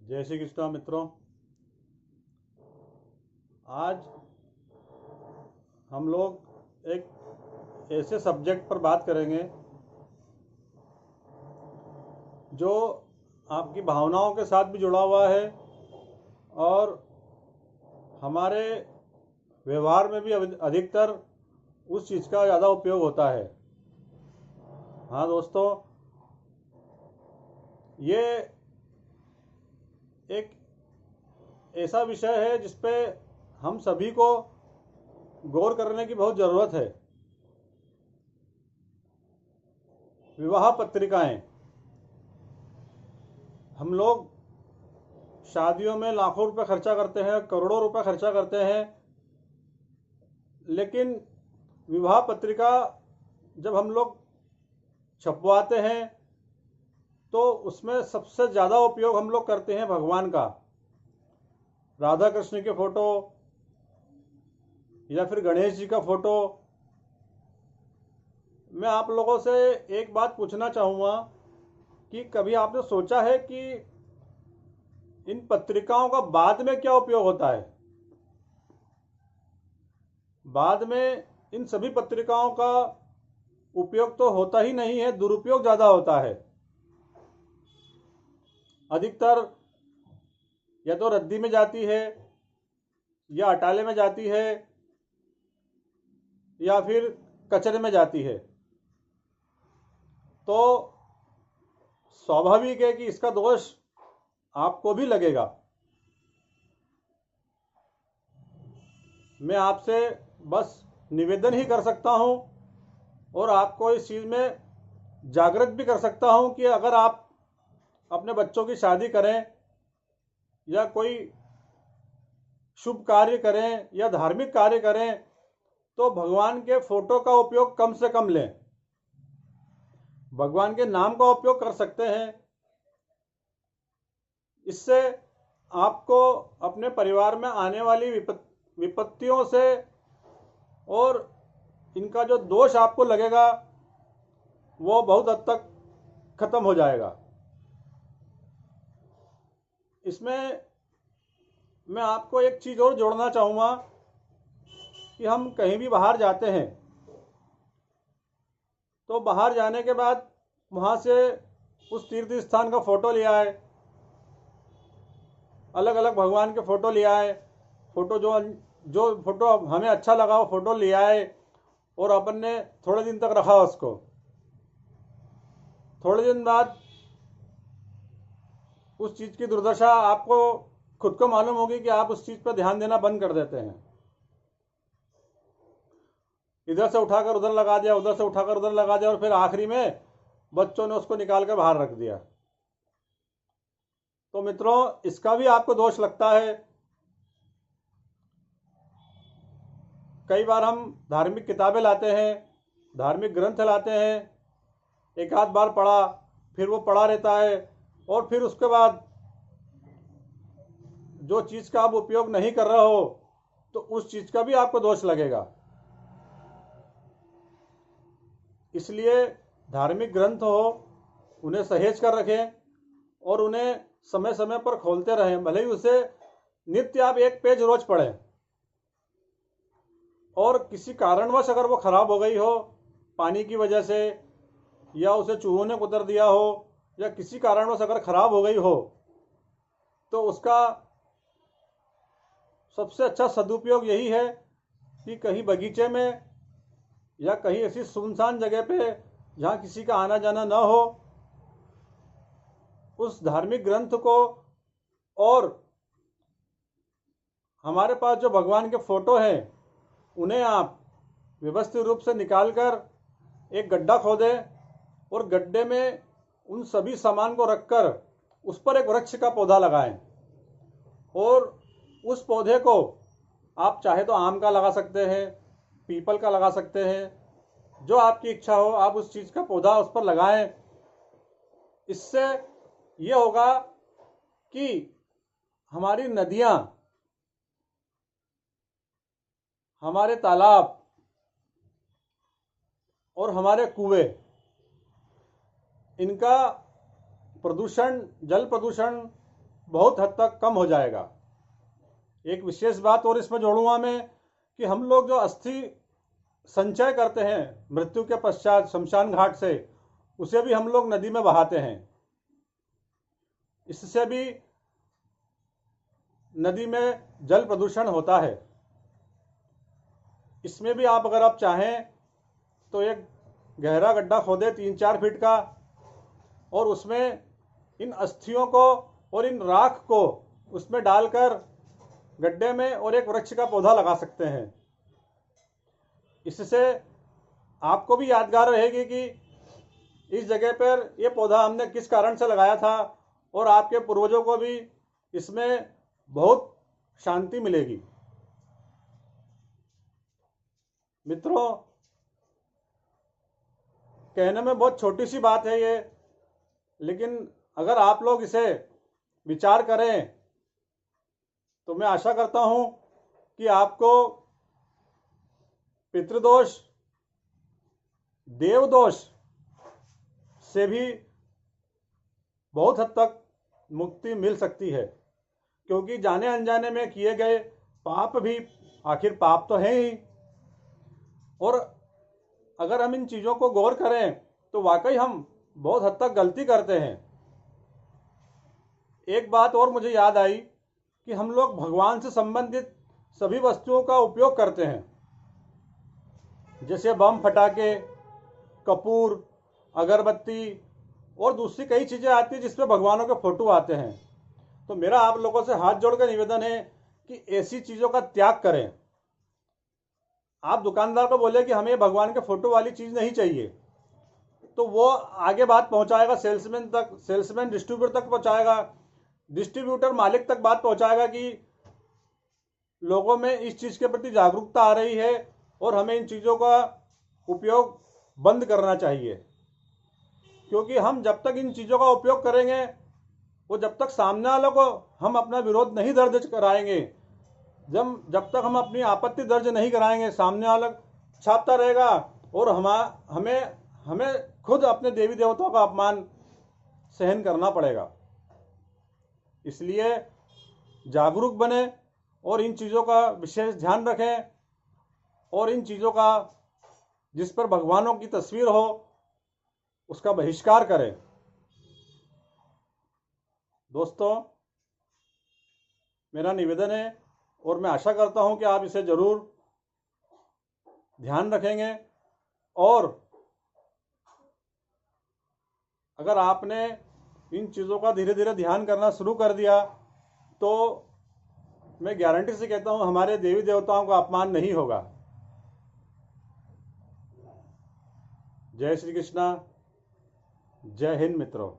जय श्री कृष्णा मित्रों। आज हम लोग एक ऐसे सब्जेक्ट पर बात करेंगे जो आपकी भावनाओं के साथ भी जुड़ा हुआ है और हमारे व्यवहार में भी अधिकतर उस चीज़ का ज़्यादा उपयोग होता है। हाँ दोस्तों, ये एक ऐसा विषय है जिस पे हम सभी को गौर करने की बहुत ज़रूरत है। विवाह पत्रिकाएं, हम लोग शादियों में लाखों रुपए खर्चा करते हैं, करोड़ों रुपए खर्चा करते हैं, लेकिन विवाह पत्रिका जब हम लोग छपवाते हैं तो उसमें सबसे ज़्यादा उपयोग हम लोग करते हैं भगवान का। राधा कृष्ण के फोटो या फिर गणेश जी का फोटो। मैं आप लोगों से एक बात पूछना चाहूँगा कि कभी आपने सोचा है कि इन पत्रिकाओं का बाद में क्या उपयोग होता है? बाद में इन सभी पत्रिकाओं का उपयोग तो होता ही नहीं है, दुरुपयोग ज़्यादा होता है। अधिकतर या तो रद्दी में जाती है या अटाले में जाती है या फिर कचरे में जाती है। तो स्वाभाविक है कि इसका दोष आपको भी लगेगा। मैं आपसे बस निवेदन ही कर सकता हूं और आपको इस चीज़ में जागृत भी कर सकता हूं कि अगर आप अपने बच्चों की शादी करें या कोई शुभ कार्य करें या धार्मिक कार्य करें तो भगवान के फोटो का उपयोग कम से कम लें। भगवान के नाम का उपयोग कर सकते हैं। इससे आपको अपने परिवार में आने वाली विपत्तियों से और इनका जो दोष आपको लगेगा वो बहुत हद तक खत्म हो जाएगा। इसमें मैं आपको एक चीज़ और जोड़ना चाहूँगा कि हम कहीं भी बाहर जाते हैं तो बाहर जाने के बाद वहाँ से उस तीर्थ स्थान का फ़ोटो ले आए, अलग अलग भगवान के फ़ोटो ले आए, फ़ोटो जो फ़ोटो हमें अच्छा लगा वो फ़ोटो ले आए और अपन ने थोड़े दिन तक रखा उसको। थोड़े दिन बाद उस चीज़ की दुर्दशा आपको खुद को मालूम होगी कि आप उस चीज़ पर ध्यान देना बंद कर देते हैं। इधर से उठाकर उधर लगा दिया, उधर से उठाकर उधर लगा दिया और फिर आखिरी में बच्चों ने उसको निकाल कर बाहर रख दिया। तो मित्रों, इसका भी आपको दोष लगता है। कई बार हम धार्मिक किताबें लाते हैं, धार्मिक ग्रंथ लाते हैं, एक आध बार पढ़ा, फिर वो पढ़ा रहता है और फिर उसके बाद जो चीज़ का आप उपयोग नहीं कर रहे हो तो उस चीज़ का भी आपको दोष लगेगा। इसलिए धार्मिक ग्रंथ हो उन्हें सहेज कर रखें और उन्हें समय समय पर खोलते रहें। भले ही उसे नित्य आप एक पेज रोज पढ़ें और किसी कारणवश अगर वो खराब हो गई हो, पानी की वजह से या उसे चूहों ने कुतर दिया हो या किसी कारणवश अगर खराब हो गई हो तो उसका सबसे अच्छा सदुपयोग यही है कि कहीं बगीचे में या कहीं ऐसी सुनसान जगह पे जहाँ किसी का आना जाना न हो, उस धार्मिक ग्रंथ को और हमारे पास जो भगवान के फोटो हैं उन्हें आप व्यवस्थित रूप से निकालकर एक गड्ढा खोदें और गड्ढे में उन सभी सामान को रखकर उस पर एक वृक्ष का पौधा लगाएं और उस पौधे को आप चाहे तो आम का लगा सकते हैं, पीपल का लगा सकते हैं, जो आपकी इच्छा हो आप उस चीज़ का पौधा उस पर लगाएं। इससे ये होगा कि हमारी नदियाँ, हमारे तालाब और हमारे कुएं, इनका प्रदूषण, जल प्रदूषण बहुत हद तक कम हो जाएगा। एक विशेष बात और इसमें जोड़ूंगा मैं कि हम लोग जो अस्थि संचय करते हैं मृत्यु के पश्चात शमशान घाट से, उसे भी हम लोग नदी में बहाते हैं। इससे भी नदी में जल प्रदूषण होता है। इसमें भी अगर आप चाहें तो एक गहरा गड्ढा खोदे 3-4 फीट का, और उसमें इन अस्थियों को और इन राख को उसमें डालकर गड्ढे में और एक वृक्ष का पौधा लगा सकते हैं। इससे आपको भी यादगार रहेगी कि इस जगह पर यह पौधा हमने किस कारण से लगाया था, और आपके पूर्वजों को भी इसमें बहुत शांति मिलेगी। मित्रों, कहने में बहुत छोटी सी बात है ये, लेकिन अगर आप लोग इसे विचार करें तो मैं आशा करता हूं कि आपको पितृदोष, देवदोष से भी बहुत हद तक मुक्ति मिल सकती है, क्योंकि जाने अनजाने में किए गए पाप भी आखिर पाप तो है ही। और अगर हम इन चीज़ों को गौर करें तो वाकई हम बहुत हद तक गलती करते हैं। एक बात और मुझे याद आई कि हम लोग भगवान से संबंधित सभी वस्तुओं का उपयोग करते हैं, जैसे बम, फटाके, कपूर, अगरबत्ती और दूसरी कई चीज़ें आती हैं जिसमें भगवानों के फोटो आते हैं। तो मेरा आप लोगों से हाथ जोड़कर निवेदन है कि ऐसी चीज़ों का त्याग करें। आप दुकानदार को बोले कि हमें भगवान के फोटो वाली चीज़ नहीं चाहिए, तो वो आगे बात पहुंचाएगा सेल्समैन तक, सेल्समैन डिस्ट्रीब्यूटर तक पहुंचाएगा, डिस्ट्रीब्यूटर मालिक तक बात पहुंचाएगा कि लोगों में इस चीज़ के प्रति जागरूकता आ रही है और हमें इन चीज़ों का उपयोग बंद करना चाहिए। क्योंकि हम जब तक इन चीज़ों का उपयोग करेंगे, वो जब तक सामने वालों को हम अपना विरोध नहीं दर्ज कराएंगे, जब तक हम अपनी आपत्ति दर्ज नहीं कराएंगे, सामने वाला छापता रहेगा और हमें खुद अपने देवी देवताओं का अपमान सहन करना पड़ेगा। इसलिए जागरूक बने और इन चीज़ों का विशेष ध्यान रखें, और इन चीज़ों का जिस पर भगवानों की तस्वीर हो उसका बहिष्कार करें। दोस्तों, मेरा निवेदन है और मैं आशा करता हूं कि आप इसे ज़रूर ध्यान रखेंगे, और अगर आपने इन चीज़ों का धीरे धीरे ध्यान करना शुरू कर दिया तो मैं गारंटी से कहता हूं हमारे देवी देवताओं का अपमान नहीं होगा। जय श्री कृष्णा, जय हिंद मित्रों।